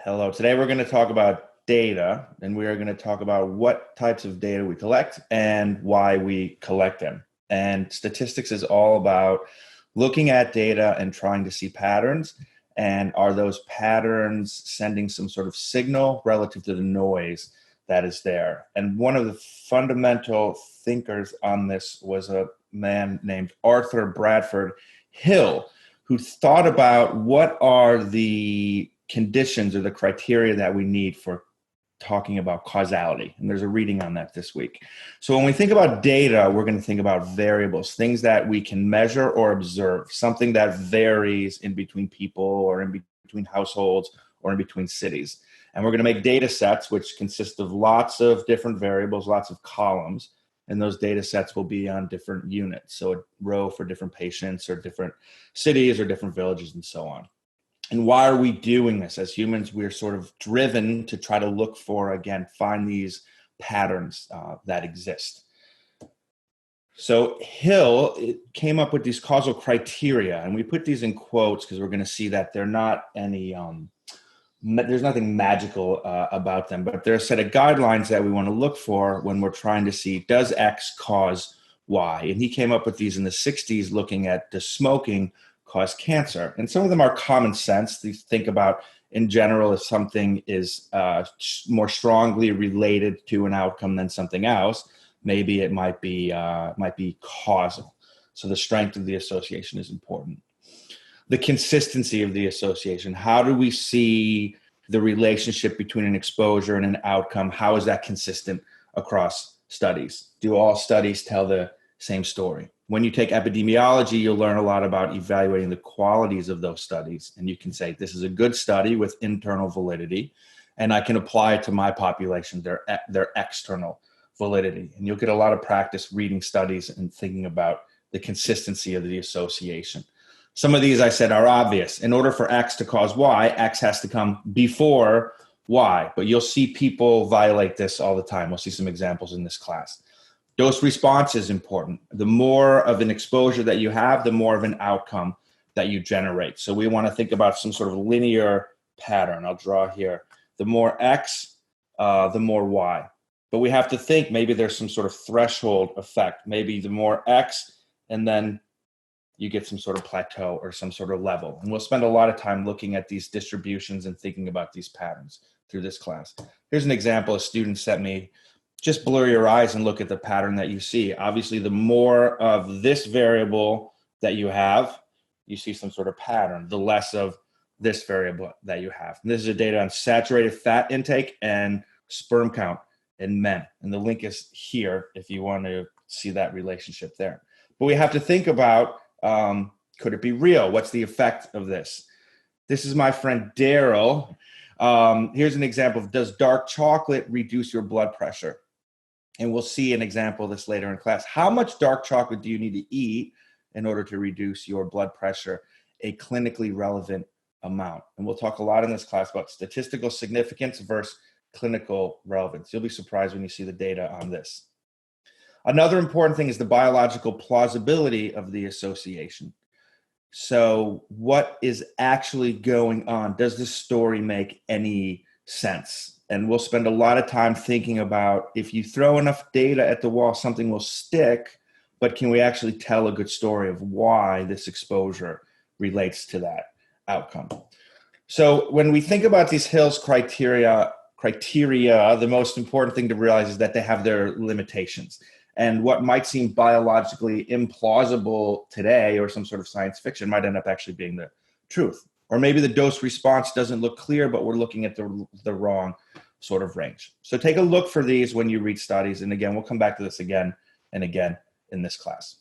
Hello. Today we're going to talk about data, and we are going to talk about what types of data we collect and why we collect them. And statistics is all about looking at data and trying to see patterns. And are those patterns sending some sort of signal relative to the noise that is there? And one of the fundamental thinkers on this was a man named Arthur Bradford Hill, who thought about what are the conditions or the criteria that we need for talking about causality. And there's a reading on that this week. So when we think about data, we're going to think about variables, things that we can measure or observe, something that varies in between people or in between households or in between cities. And we're going to make data sets which consist of lots of different variables, lots of columns. And those data sets will be on different units. So a row for different patients or different cities or different villages and so on. And why are we doing this? As humans, we're sort of driven to try to look for, again, find these patterns that exist. So Hill came up with these causal criteria, and we put these in quotes because we're going to see that they're not any, there's nothing magical about them, but there are a set of guidelines that we want to look for when we're trying to see, does X cause Y? And he came up with these in the 60s looking at does smoking cause cancer? And some of them are common sense. You think about, in general, if something is more strongly related to an outcome than something else, maybe it might be causal. So the strength of the association is important. The consistency of the association. How do we see the relationship between an exposure and an outcome? How is that consistent across studies? Do all studies tell the same story? When you take epidemiology, you'll learn a lot about evaluating the qualities of those studies. And you can say, this is a good study with internal validity, and I can apply it to my population, their external validity. And you'll get a lot of practice reading studies and thinking about the consistency of the association. Some of these I said are obvious. In order for X to cause Y, X has to come before Y. But you'll see people violate this all the time. We'll see some examples in this class. Dose response is important. The more of an exposure that you have, the more of an outcome that you generate. So we want to think about some sort of linear pattern. I'll draw here. The more X, the more Y. But we have to think maybe there's some sort of threshold effect. Maybe the more X, and then you get some sort of plateau or some sort of level. And we'll spend a lot of time looking at these distributions and thinking about these patterns through this class. Here's an example a student sent me. Just blur your eyes and look at the pattern that you see. Obviously, the more of this variable that you have, you see some sort of pattern, the less of this variable that you have. And this is data on saturated fat intake and sperm count in men. And the link is here if you want to see that relationship there. But we have to think about, could it be real? What's the effect of this? This is my friend Daryl. Here's an example of, does dark chocolate reduce your blood pressure? And we'll see an example of this later in class. How much dark chocolate do you need to eat in order to reduce your blood pressure? A clinically relevant amount. And we'll talk a lot in this class about statistical significance versus clinical relevance. You'll be surprised when you see the data on this. Another important thing is the biological plausibility of the association. So what is actually going on? Does this story make any sense? And we'll spend a lot of time thinking about, if you throw enough data at the wall, something will stick, but can we actually tell a good story of why this exposure relates to that outcome? So when we think about these Hill's criteria, the most important thing to realize is that they have their limitations. And what might seem biologically implausible today or some sort of science fiction might end up actually being the truth. Or maybe the dose response doesn't look clear, but we're looking at the wrong sort of range. So take a look for these when you read studies. And again, we'll come back to this again and again in this class.